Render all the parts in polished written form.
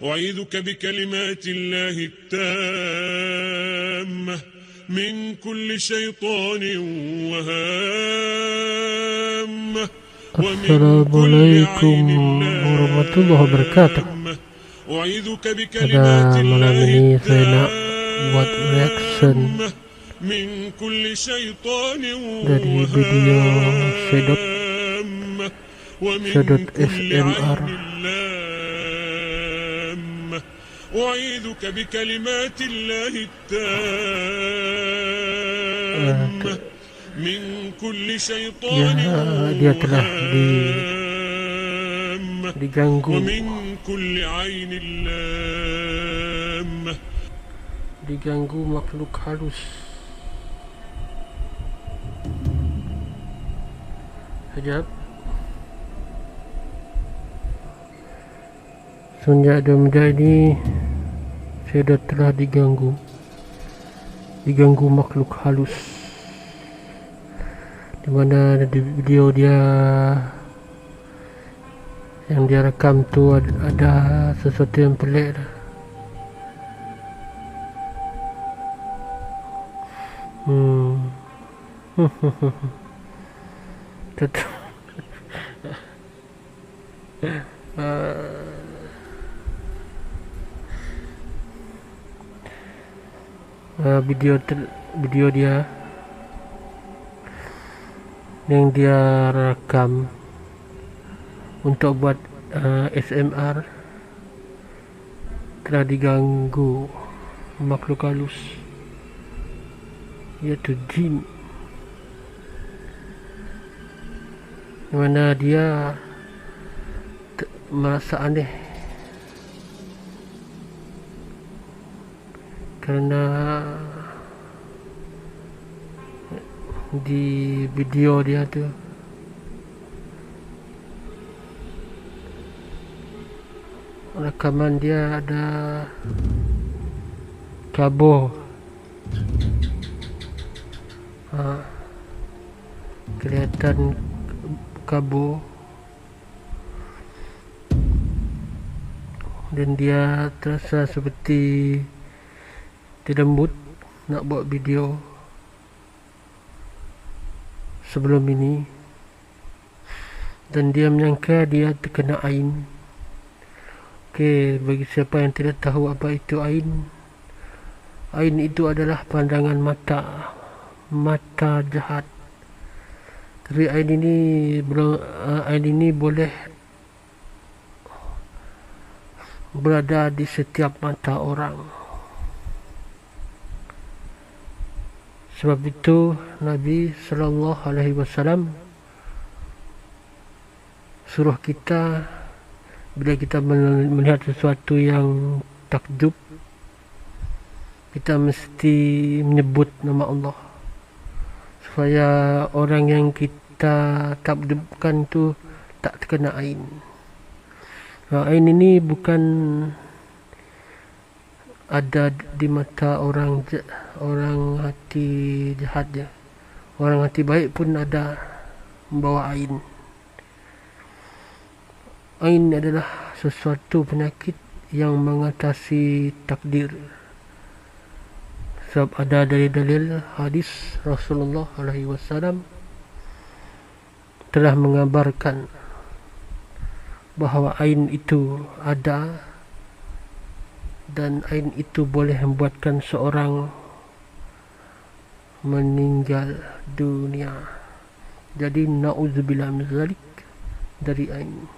أعيذك بكلمات الله التامة من كل شيطان وهامة ومن كل عين warahmatullahi wabarakatuh. لامة أعيذك Pada بكلمات malam الله ini saya nak buat reaction التامة من كل شيطان dari video Sedot وهامة ومن Sedot كل SMR. عين لامة أعيذك بكلمات الله التامة من كل شيطان dia telah وهامة diganggu ومن كل عين لامة makhluk halus. Sekejap. Semenjak ada menjadi Sedot telah diganggu makhluk halus, di mana di video dia yang dia rekam tu ada sesuatu yang pelik lah. Tetap video dia yang dia rekam untuk buat SMR telah diganggu makhluk halus, iaitu jin, di mana dia merasa aneh kerana di video dia tu rekaman dia ada kabur, kelihatan kabur, dan dia terasa seperti tidak mood nak buat video sebelum ini, dan dia menyangka dia terkena ain. Okey, bagi siapa yang tidak tahu apa itu ain itu adalah pandangan mata jahat. Tapi ain ini boleh berada di setiap mata orang. Sebab itu Nabi sallallahu alaihi wasallam suruh kita, bila kita melihat sesuatu yang takjub, kita mesti menyebut nama Allah supaya orang yang kita takjubkan tu tak terkena ain. Ain ini bukan ada di mata orang hati jahat je. Orang hati baik pun ada membawa ain. Ain adalah sesuatu penyakit yang mengatasi takdir. Sebab ada dalil hadis Rasulullah alaihi wasallam telah mengabarkan bahawa ain itu ada, dan ain itu boleh membuatkan seorang meninggal dunia. Jadi na'udzubillah min zalik, dari ain.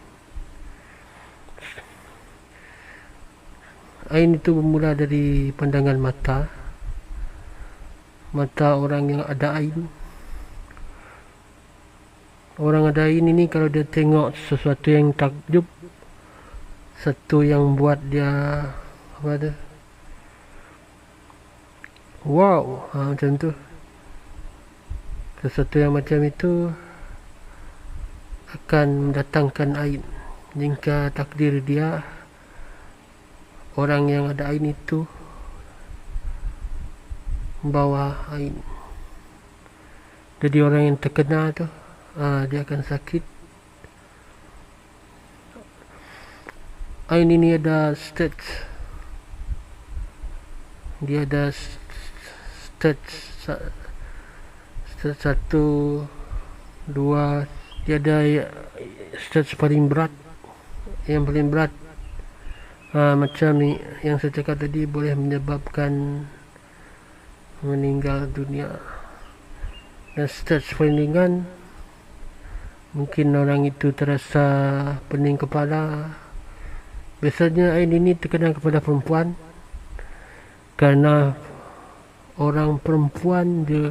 Ain itu bermula dari pandangan mata orang yang ada ain. Orang ada ain ini kalau dia tengok sesuatu yang takjub, satu yang buat dia wow, macam tu, sesuatu yang macam itu akan mendatangkan ain. Jika takdir dia, orang yang ada ain itu membawa ain. Jadi orang yang terkena tu dia akan sakit. Ain ini ada stats. Dia ada stats 1, 2. Dia ada stats paling berat. Yang paling berat macam ni yang saya cakap tadi, boleh menyebabkan meninggal dunia. Dan stats paling ringan, mungkin orang itu terasa pening kepala. Biasanya ain ini terkena kepada perempuan, kerana orang perempuan dia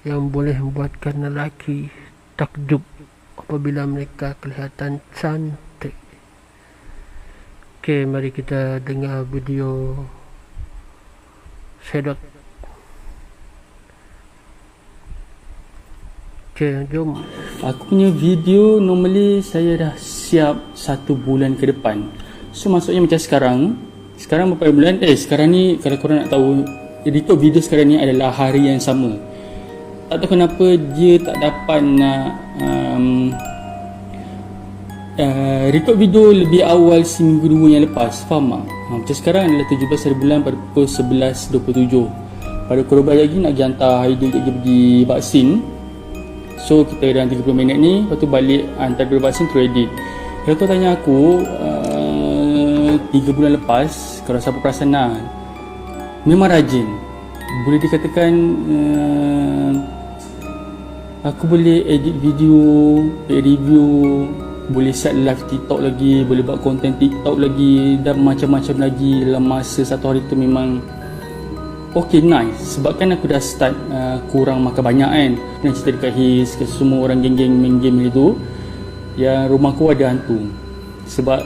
yang boleh membuatkan lelaki takjub apabila mereka kelihatan cantik. Okey, mari kita dengar video sedot. Okey, jom. Aku punya video normally saya dah siap 1 bulan ke depan. So maksudnya macam sekarang berapa bulan? Sekarang ni kalau korang nak tahu, record video sekarang ni adalah hari yang sama. Tak tahu kenapa dia tak dapat nak record video lebih awal seminggu 2 yang lepas. Faham tak? Macam sekarang adalah 17 hari bulan pada pukul 11.27. Pada pukul 12 lagi nak pergi hantar Haidil pergi vaksin. So kita dalam 30 minit ni, lepas tu balik hantar dulu vaksin tu edit. Kalau kau tanya aku 3 bulan lepas, kalau siapa perasan lah, memang rajin. Boleh dikatakan aku boleh edit video, review, boleh set live TikTok lagi, boleh buat konten TikTok lagi, dan macam-macam lagi dalam masa 1 hari tu. Memang okay, nice. Sebab kan aku dah start kurang makan banyak kan. Dan cerita dekat His, ke semua orang geng-geng main game itu, yang rumah aku ada hantu. Sebab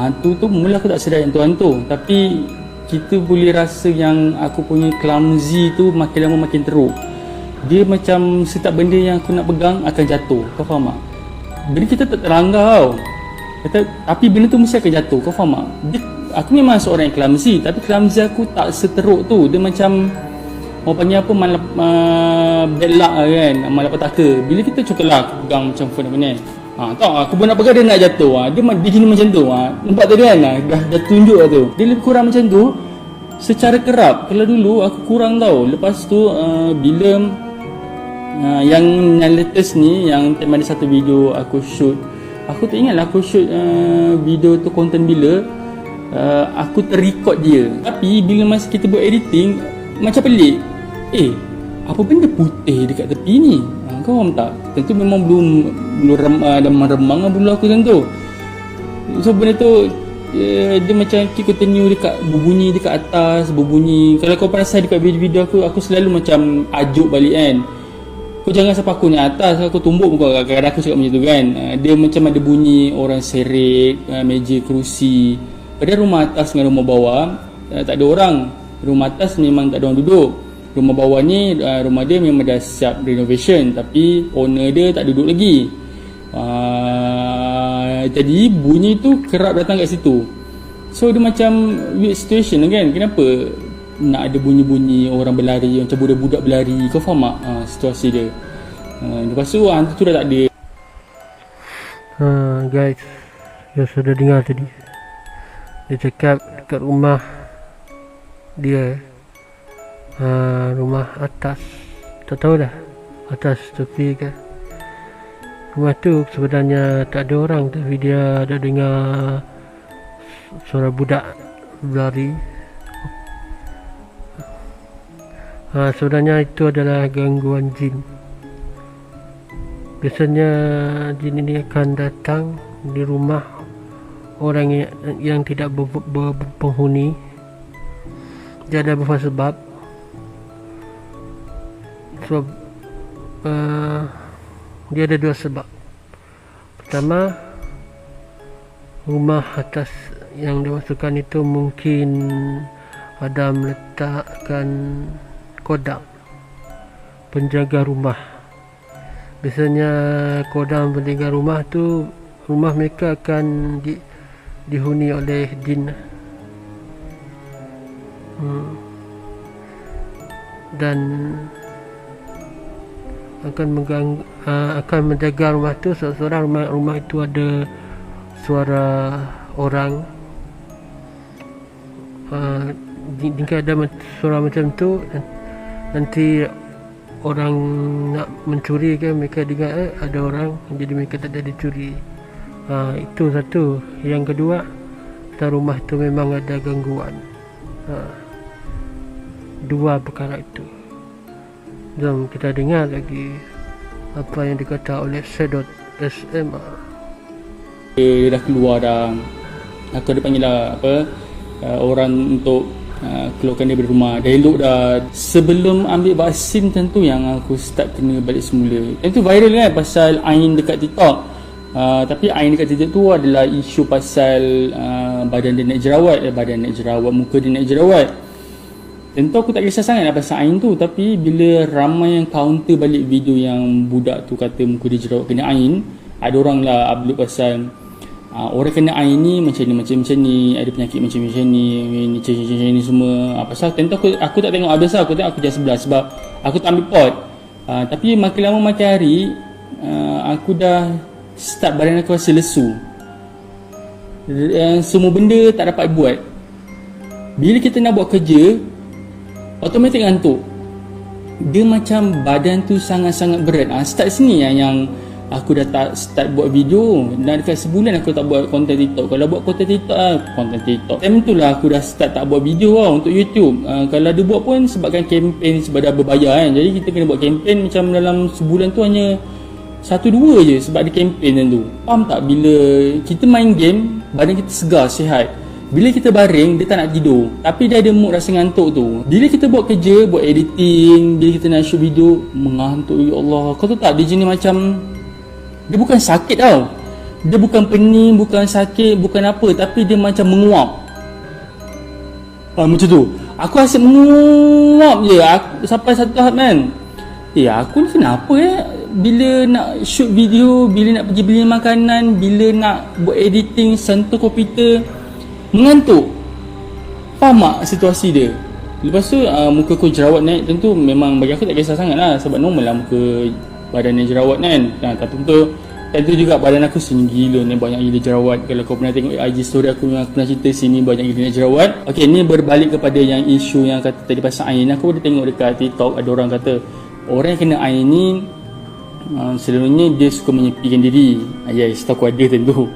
hantu tu mula aku tak sedar yang tu hantu, tapi kita boleh rasa yang aku punya clumsy tu makin lama makin teruk. Dia macam setiap benda yang aku nak pegang akan jatuh. Kau faham tak? Benda kita tak terlanggar tau, tapi benda tu mesti akan jatuh. Kau faham tak? Aku memang seorang yang clumsy, tapi clumsy aku tak seteruk tu. Dia macam orang panggil apa, bad luck lah kan, malapetaka. Bila kita cukup lah aku pegang macam phone apa ni, tahu aku pun nak pegang dia nak jatuh. Dia gini macam tu. Nampak tadi kan, dah tunjuk lah tu. Dia lebih kurang macam tu secara kerap. Kalau dulu aku kurang tau. Lepas tu bila yang latest ni, yang ada satu video aku shoot, aku tak ingat lah aku shoot video tu konten bila, aku terrecord dia. Tapi bila masa kita buat editing, macam pelik. Apa benda putih dekat tepi ni? Kau faham tak? Tentu memang belum remang lah bulu aku tentu. So benda tu dia macam continue dekat berbunyi dekat atas, berbunyi. Kalau kau perasan dekat video-video aku selalu macam ajuk balik kan. Kau jangan sampai aku ni atas, aku tumbuk kau. Kadang-kadang aku cakap macam tu kan. Dia macam ada bunyi orang seret meja kerusi. Padahal rumah atas dengan rumah bawah tak ada orang. Rumah atas memang tak ada orang duduk. Rumah bawah ni rumah dia memang dah siap renovation, tapi owner dia tak duduk lagi. Jadi bunyi tu kerap datang kat situ. So dia macam weird situation kan. Kenapa nak ada bunyi-bunyi orang berlari, macam budak-budak berlari? Kau faham tak situasi dia? Lepas tu hantu tu dah tak ada. Guys, yang sudah dengar tadi, dia cakap dekat rumah dia, rumah atas, tak tahu dah atas tepi kan, rumah tu sebenarnya tak ada orang, tapi dia ada dengar suara budak berlari. Sebenarnya itu adalah gangguan jin. Biasanya jin ini akan datang di rumah orang yang tidak berpenghuni. Dia ada beberapa sebab. Dia ada 2 sebab. Pertama, rumah atas yang dimasukkan itu mungkin ada meletakkan kodam penjaga rumah. Biasanya kodam penjaga rumah tu, rumah mereka akan dihuni oleh jin. Dan akan menjaga rumah tu. Seorang rumah itu ada suara orang jika ada suara macam tu, nanti orang nak mencuri kan, mereka dengar ada orang, jadi mereka tak jadi curi. Itu satu. Yang kedua, dalam rumah tu memang ada gangguan. Dua perkara itu. Jom kita dengar lagi apa yang dikata oleh Sedot SMR. Dia dah keluar dah. Aku ada panggil lah orang untuk keluarkan dia dari rumah. Dah elok dah. Sebelum ambil vaksin tentu yang aku start kena balik semula. Tentu viral kan pasal Ain dekat TikTok. Tapi Ain dekat TikTok tu adalah isu pasal badan dia naik jerawat, muka dia naik jerawat. Tentu aku tak kisah sangat lah pasal Ain tu. Tapi bila ramai yang counter balik video yang budak tu kata muka dia jerawat kena Ain, ada orang lah upload pasal orang kena Ain ni macam ni, ada penyakit macam ni semua. Pasal tentu aku tak tengok habis lah. Aku tengok aku je sebelah sebab aku tak ambil pot. Tapi makin lama makin hari aku dah start badan aku rasa lesu. Semua benda tak dapat buat. Bila kita nak buat kerja, automatik ngantuk. Dia macam badan tu sangat-sangat berat. Start sini yang aku dah tak start buat video. Dan dekat sebulan aku tak buat konten TikTok. Kalau buat konten TikTok time tu lah aku dah start tak buat video lah untuk YouTube. Kalau ada buat pun sebabkan campaign, sebab dah berbayar kan. Jadi kita kena buat campaign macam dalam sebulan tu hanya 1-2 je sebab ada campaign tu. Faham tak? Bila kita main game, badan kita segar, sihat. Bila kita baring, dia tak nak tidur. Tapi dia ada mood rasa ngantuk tu. Bila kita buat kerja, buat editing, bila kita nak shoot video, mengantuk. Ya Allah, kau tahu tak, dia jenis macam, dia bukan sakit tau. Dia bukan pening, bukan sakit, bukan apa. Tapi dia macam menguap. Macam tu. Aku asyik menguap je sampai satu tahap kan. Aku ni kenapa bila nak shoot video, bila nak pergi beli makanan, bila nak buat editing, sentuh komputer, mengantuk. Faham tak situasi dia? Lepas tu muka aku jerawat naik. Tentu memang bagi aku tak kisah sangat lah. Sebab normal lah muka badan yang jerawat kan. Tentu juga badan aku sini gila ni, banyak gila jerawat. Kalau kau pernah tengok IG story aku yang aku pernah cerita, sini banyak gila jerawat. Okay, ni berbalik kepada yang isu yang kata tadi pasal Ain. Aku ada tengok dekat TikTok ada orang kata orang yang kena Ain ni selalunya dia suka menyepikan diri. Yes, aku ada tentu.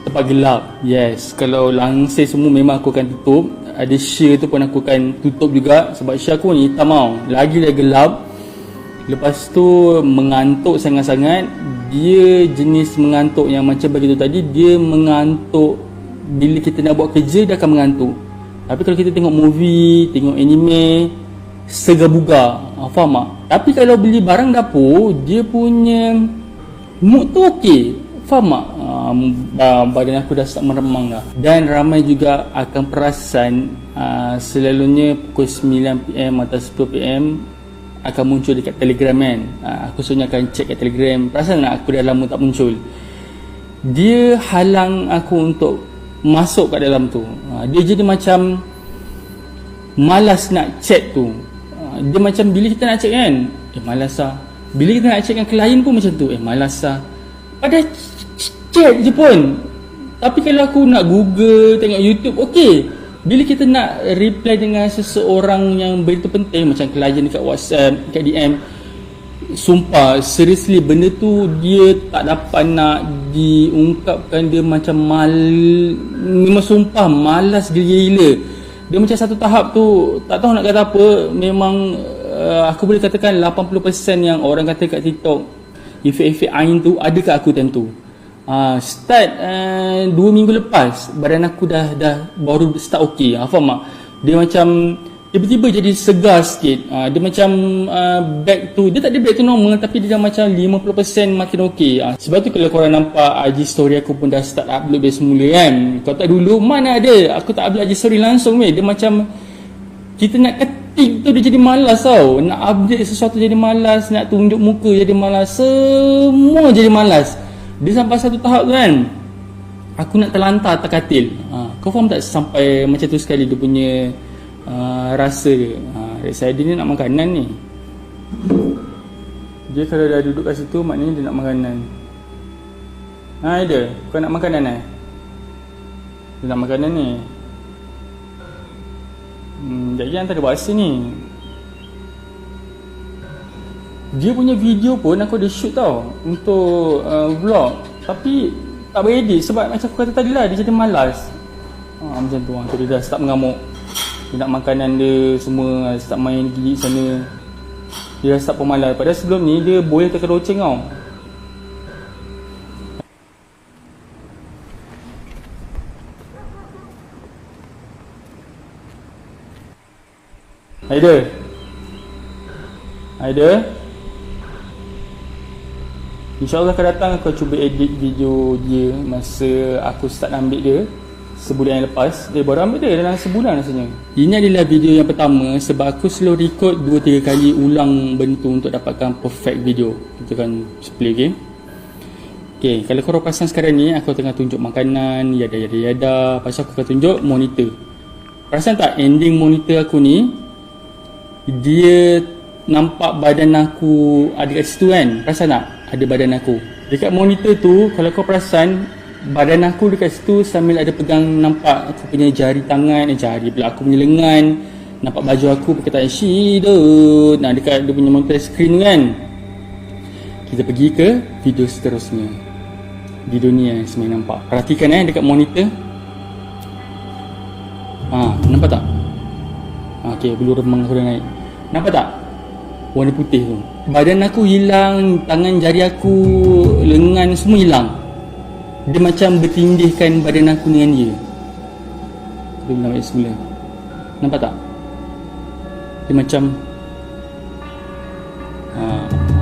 Tempat gelap. Yes, kalau langsir semua memang aku akan tutup. Ada share tu pun aku akan tutup juga. Sebab share aku ni hitam tau. Lagi dia gelap. Lepas tu mengantuk sangat-sangat. Dia jenis mengantuk yang macam begitu tadi. Dia mengantuk bila kita nak buat kerja, dia akan mengantuk. Tapi kalau kita tengok movie, tengok anime, segar-bugar. Faham tak? Tapi kalau beli barang dapur, dia punya mood tu okey. Faham tak? Badan aku dah start meremang dah. Dan ramai juga akan perasan selalunya pukul 9pm atau 10pm akan muncul dekat Telegram kan. Aku sebenarnya akan check kat Telegram. Perasan tak aku dah lama tak muncul? Dia halang aku untuk masuk kat dalam tu. Dia jadi macam malas nak chat tu. Dia macam bila kita nak chat kan, malas lah. Bila kita nak chat dengan klien pun macam tu, malas lah. Padahal chat je pun. Tapi kalau aku nak Google, tengok YouTube, okey. Bila kita nak reply dengan seseorang yang begitu penting, macam klien dekat WhatsApp, dekat DM, sumpah, seriously, benda tu dia tak dapat nak diungkapkan. Dia macam memang sumpah malas gila-gila. Dia macam satu tahap tu, tak tahu nak kata apa. Memang aku boleh katakan 80% yang orang kata kat TikTok efek-efek Ain tu ada kat aku time tu. Start 2 minggu lepas badan aku dah baru start okey. Faham tak? Dia macam tiba-tiba jadi segar sikit. Dia macam back tu, dia tak ada back tu normal, tapi dia dah macam 50% makin okey. Sebab tu kalau korang nampak IG story aku pun dah start upload dari semula kan. Kau tak dulu mana ada aku tak upload IG story langsung weh. Dia macam kita nak ketik tu dia jadi malas tau. Nak update sesuatu jadi malas, nak tunjuk muka jadi malas, semua jadi malas. Dia sampai satu tahap tu kan, aku nak terlantar atas katil. Kau faham tak sampai macam tu sekali dia punya rasa dia. Saya dia ni nak makanan ni. Dia kalau dah duduk kat situ maknanya dia nak makanan. Dia, kau nak makanan Dia nak makanan ni. Sekejap lagi antara bahasa ni. Dia punya video pun aku ada shoot tau untuk vlog. Tapi tak boleh edit sebab macam aku kata tadi lah, dia jadi malas. Macam tu, dia dah start mengamuk. Dia nak makanan dia semua, start main gigit sana. Dia dah start pemalas. Padahal sebelum ni dia boleh tekan loceng tau. Haida, InsyaAllah akan datang aku cuba edit video dia masa aku start ambil dia sebulan yang lepas. Dia baru ambil dia dalam sebulan rasanya. Ini adalah video yang pertama sebab aku selalu record 2-3 kali ulang benda tu untuk dapatkan perfect video. Kita akan play game. Okay, kalau korang perasan sekarang ni aku tengah tunjuk makanan, yada. Lepas aku akan tunjuk monitor. Perasan tak ending monitor aku ni, dia nampak badan aku ada kat situ kan? Perasan tak? Ada badan aku dekat monitor tu. Kalau kau perasan, badan aku dekat situ sambil ada pegang, nampak aku punya jari tangan, jari pula aku punya lengan, nampak baju aku perkataan Shidot. Nah, dekat dia punya monitor screen tu kan. Kita pergi ke video seterusnya. Video ni yang sebenarnya nampak. Perhatikan dekat monitor. Nampak tak? Okay, bulu remang aku dah naik. Nampak tak? Warna putih tu. Badan aku hilang, tangan jari aku, lengan semua hilang. Dia macam bertindihkan badan aku dengan dia. Dia bilang ayat semula. Nampak tak? Dia macam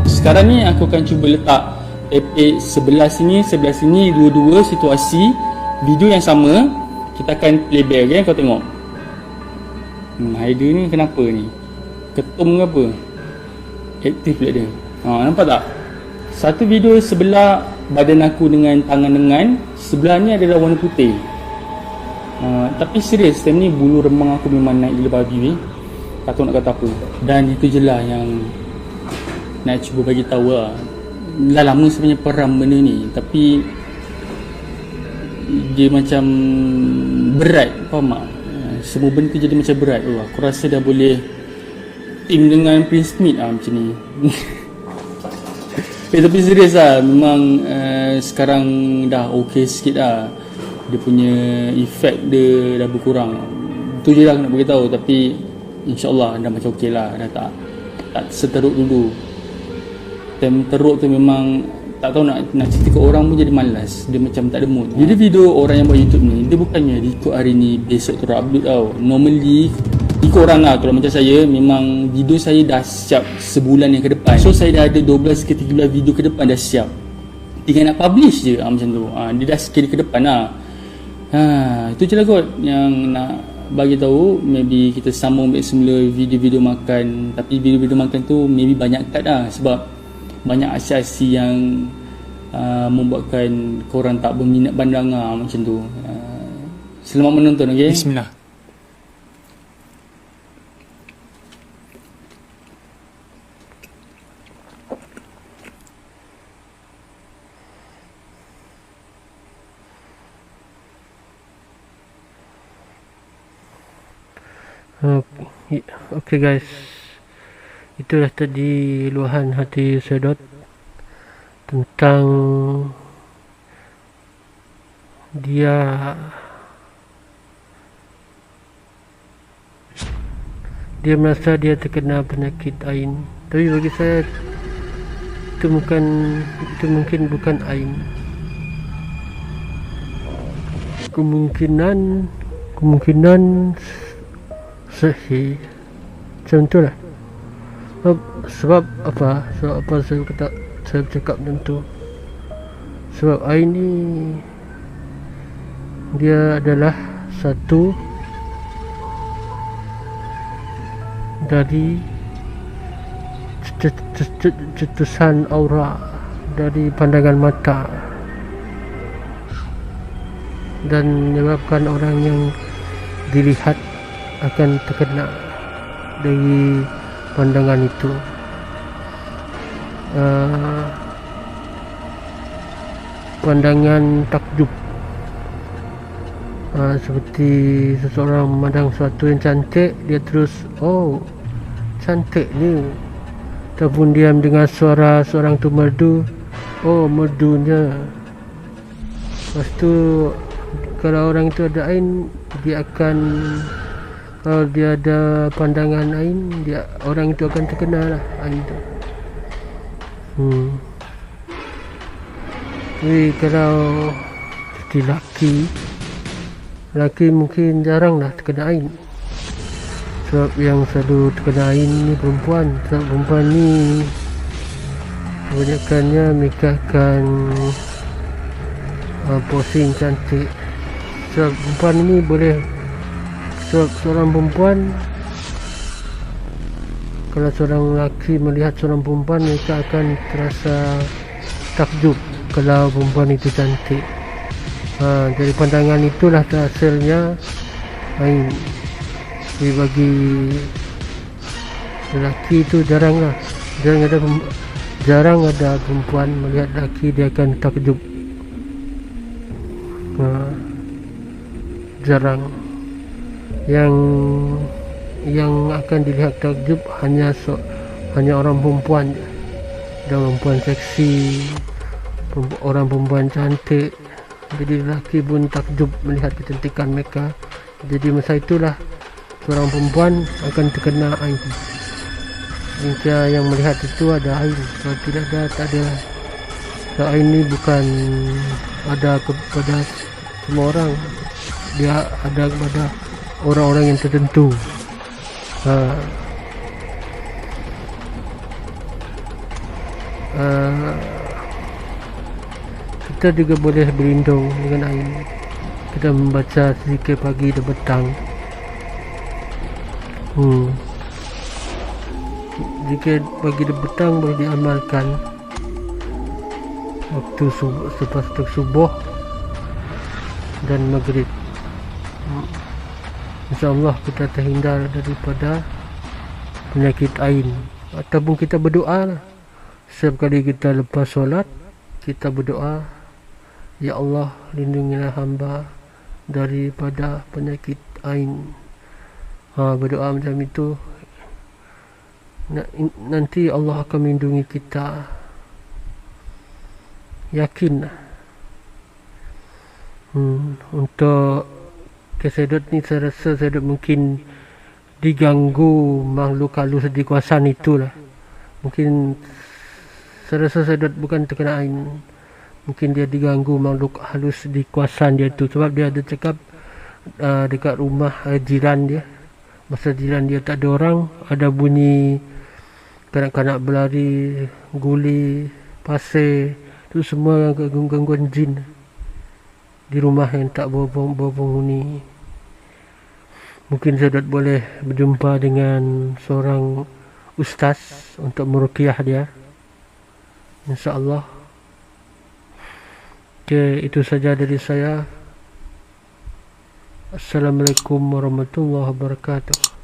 sekarang ni aku akan cuba letak tape sebelah sini, dua-dua situasi video yang sama. Kita akan playback, okay? Kau tengok. Haida ni kenapa ni? Ketum ke apa? Aktif pula dia. Nampak tak? Satu video sebelah badan aku dengan tangan lengan, sebelah ni adalah warna putih. Tapi serius, time ni bulu remang aku memang naik gila babi ni. Tak tahu nak kata apa. Dan itu je lah yang nak cuba bagi tahu lah. Dah lama sebenarnya peram benda ni, tapi dia macam berat, faham tak? Semua benda tu jadi macam berat. Aku rasa dah boleh team dengan Prince Smith macam ni. Tapi serius lah, memang sekarang dah okey sikit lah. Dia punya efek dia dah berkurang. Itu je lah aku nak beritahu. Tapi insyaAllah dah macam okey lah. Dah tak seteruk dulu. Time teruk tu memang tak tahu nak cerita ke orang pun jadi malas. Dia macam tak ada mood. Jadi video orang yang buat YouTube ni, dia bukannya ikut hari ni besok terus upload tau. Normally ikut orang lah. Kalau macam saya, memang video saya dah siap sebulan yang ke depan. So saya dah ada 12 ke 13 video ke depan dah siap. Tinggal nak publish je macam tu. Dia dah sekali ke depan lah. Itu je lah kot yang nak bagi tahu. Maybe kita sambung balik semula video-video makan. Tapi video-video makan tu maybe banyak cut lah. Sebab banyak aksi-aksi yang membuatkan korang tak berminat pandang macam tu. Selamat menonton, okay? Bismillah. Okay guys, itulah tadi luahan hati Sedot tentang dia merasa dia terkena penyakit Ain. Tapi bagi saya itu mungkin bukan Ain. Kemungkinan sahih macam tu lah. Sebab apa saya cakap macam tu? Sebab Ain ni dia adalah satu dari cetusan aura dari pandangan mata dan menyebabkan orang yang dilihat akan terkena dari pandangan itu. Pandangan takjub seperti seseorang memandang sesuatu yang cantik, dia terus oh cantik ni, ataupun dia mendengar suara seorang tu merdu, oh merdunya. Lepas tu kalau orang itu ada ain, dia akan, kalau dia ada pandangan ain, orang itu akan terkena lah ain tu. Jadi kalau seperti laki mungkin jarang lah terkena ain, sebab yang selalu terkena ain ni perempuan. Sebab perempuan ni kebanyakannya mereka akan posing cantik. Sebab perempuan ni boleh, sebab seorang perempuan, kalau seorang lelaki melihat seorang perempuan, mereka akan terasa takjub kalau perempuan itu cantik. Dari pandangan itulah hasilnya ain. Jadi bagi lelaki itu jarang ada perempuan melihat lelaki dia akan takjub. Jarang. Yang akan dilihat takjub hanya orang perempuan. Ada perempuan seksi, orang perempuan cantik. Jadi lelaki pun takjub melihat kecantikan mereka. Jadi masa itulah seorang perempuan akan terkena ain. Jika yang melihat itu ada ain, kalau tidak ada, tak ada. So, ain ni bukan ada kepada semua orang, dia ada kepada orang-orang yang tertentu. Kita juga boleh berlindung dengan ain. Kita membaca zikir pagi dan petang. Zikir pagi dan petang boleh diamalkan waktu selepas subuh dan maghrib. InsyaAllah kita terhindar daripada penyakit ain. Ataupun kita berdoa lah. Setiap kali kita lepas solat, kita berdoa, ya Allah, lindungilah hamba daripada penyakit ain. Berdoa macam itu, nanti Allah akan melindungi kita. Yakin. Untuk kesedut ni, saya rasa sedut mungkin diganggu makhluk halus di kawasan itulah. Mungkin saya rasa sedut bukan terkena ain, mungkin dia diganggu makhluk halus di kawasan dia tu. Sebab dia ada cakap dekat rumah jiran dia, masa jiran dia tak ada orang, ada bunyi kanak-kanak berlari, guli, pasir, tu semua gangguan jin di rumah yang tak berpenghuni. Mungkin Sadat boleh berjumpa dengan seorang ustaz untuk meruqyah dia, InsyaAllah. Itu saja dari saya. Assalamualaikum warahmatullahi wabarakatuh.